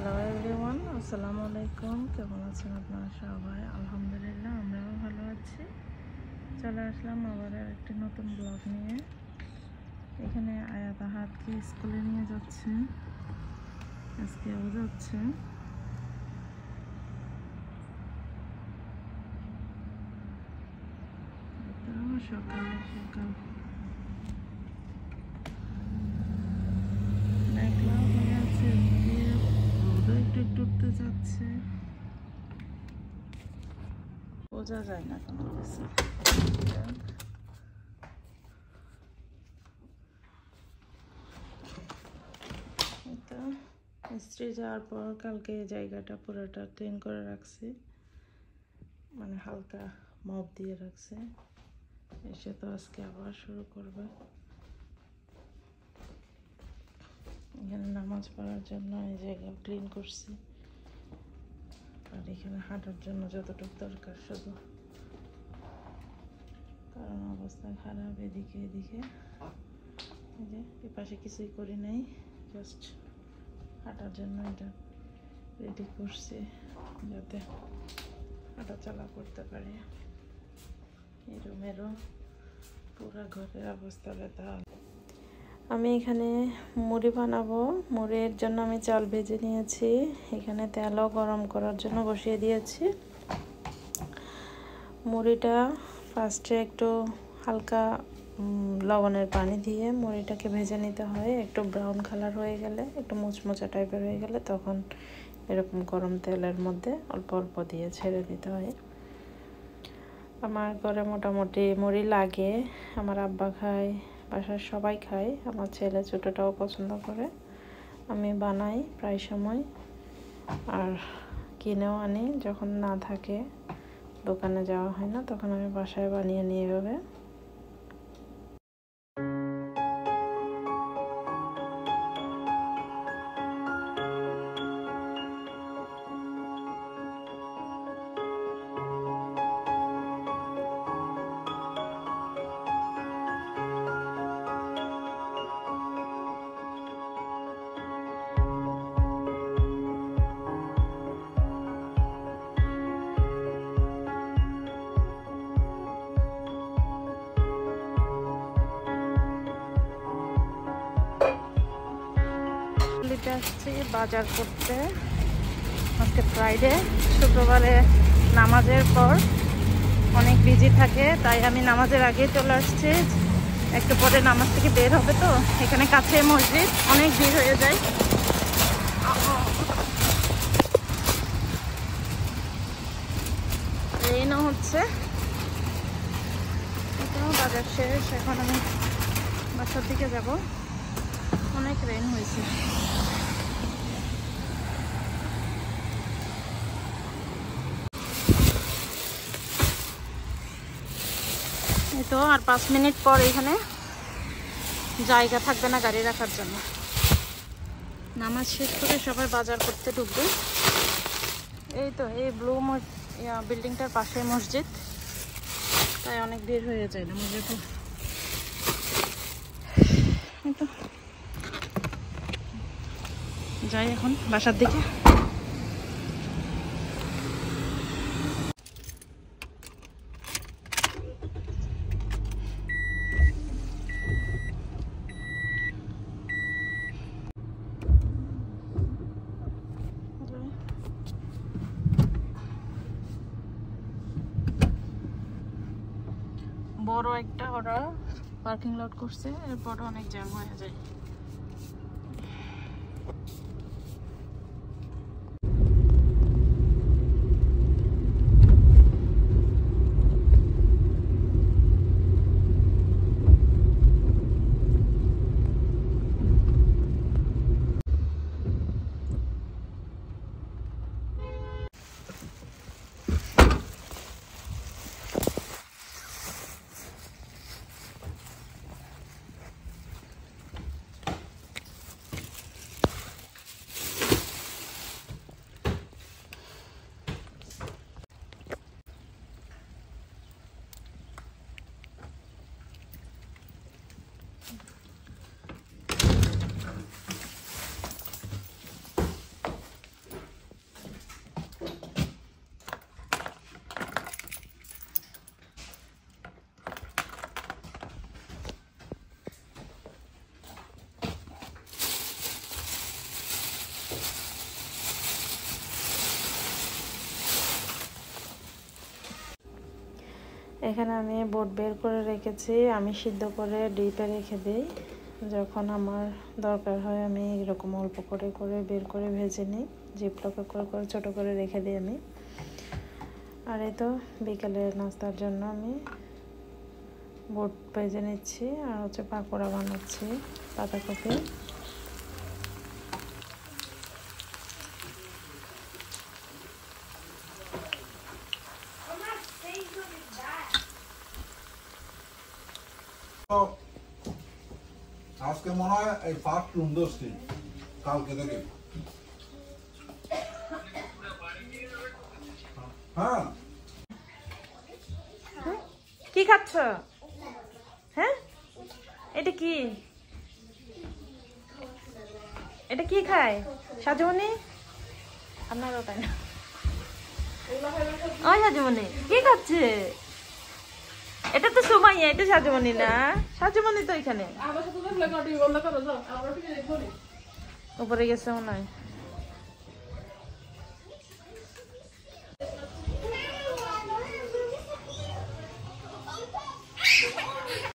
Hello everyone, আসসালামু আলাইকুম। কেমন আছেন আপনারা সবাই? আলহামদুলিল্লাহ, আমরাও ভালো আছি। চলে আসলাম আবার একটি নতুন ব্লগ নিয়ে। এখানে আয়াত আহাদকে স্কুলে নিয়ে যাচ্ছে, আজকেও যাচ্ছে। সকাল সকাল মেঘলা হয়ে আছে, রোদও একটু একটু উঠতে যাচ্ছে, বোঝা যায় না কোনো কিছু। মিস্ত্রি যাওয়ার পর কালকে এই জায়গাটা পুরোটা ক্লিন করে রাখছি, মানে হালকা মপ দিয়ে রাখছে। এসে তো আজকে আবার শুরু করবে। এখানে নামাজ পড়ার জন্য এই জায়গা ক্লিন করছি, আর এখানে হাঁটার জন্য যতটুকু দরকার শুধু, কারণ অবস্থা খারাপ। এদিকে এদিকে এই যে এ পাশে কিছুই করি নাই, জাস্ট হাঁটার জন্য এটা রেডি করছি যাতে হাঁটা চলা করতে পারি। এই রুমেরও পুরো ঘরের অবস্থা বেতাল। আমি এখানে মুড়ি বানাবো। মুড়ির জন্য আমি চাল ভেজে নিয়েছি, এখানে তেলও গরম করার জন্য বসিয়ে দিয়েছি। মুড়িটা ফার্স্টে একটু হালকা লবণের পানি দিয়ে মুড়িটাকে ভেজে নিতে হয়। একটু ব্রাউন কালার হয়ে গেলে, একটু মুচমুচা টাইপের হয়ে গেলে তখন এরকম গরম তেলের মধ্যে অল্প অল্প দিয়ে ছেড়ে দিতে হয়। আমার ঘরে মোটামুটি মুড়ি লাগে, আমার আব্বা খায়, বাসার সবাই খায়, আমার ছেলে ছোটোটাও পছন্দ করে। আমি বানাই প্রায় সময়, আর কিনেও আনি যখন না থাকে, দোকানে যাওয়া হয় না, তখন আমি বাসায় বানিয়ে নিয়ে যাবে। আসছি বাজার করতে। আজকে ফ্রাইডে, শুক্রবারে নামাজের পর অনেক বিজি থাকে, তাই আমি নামাজের আগে চলে আসছি। একটু পরে নামাজ থেকে বের হবে, তো এখানে কাছে মসজিদ, অনেক ভিড় হয়ে যায়। ট্রেনও হচ্ছে, এটাও বাজার শেষ। এখন আমি বাসার দিকে যাব, অনেক রেন হয়েছে। তো আর 5 মিনিট পর এখানে জায়গা থাকবে না গাড়ি রাখার জন্য। নামাজ শেষ করে সবাই বাজার করতে ঢুকবে। এই তো এই ব্লু বিল্ডিংটার পাশে মসজিদ, তাই অনেক ভিড় হয়ে যায় নামাজের পর। তো যাই এখন বাসার দিকে। বড় একটা ওরা পার্কিং লট করছে, এরপর অনেক জ্যাম হয়ে যায়। এখানে আমি বুট বের করে রেখেছি, আমি সিদ্ধ করে ডিপে রেখে দিই। যখন আমার দরকার হয় আমি এরকম অল্প করে করে বের করে ভেজে নিই, জিপলকে করে করে ছোটো করে রেখে দিই আমি। আর এই তো বিকেলের নাস্তার জন্য আমি বুট ভেজে নিচ্ছি আর হচ্ছে পাকোড়া বানাচ্ছি বাঁধাকপি। আজকে মনে হয় এই ফার্স্ট রুম দোষটি কালকে থেকে। হ্যাঁ কি খাচ্ছ? হ্যাঁ এটা কি? এটা কি খায় সাজুমণি? আপনারও তাই না? ওই সাজুমণি কি খাচ্ছে? এটা তো সুমাইয়া, এটা সাজুমণি না। সাজুমণি তো এখানে উপরে গেছে মনে হয়।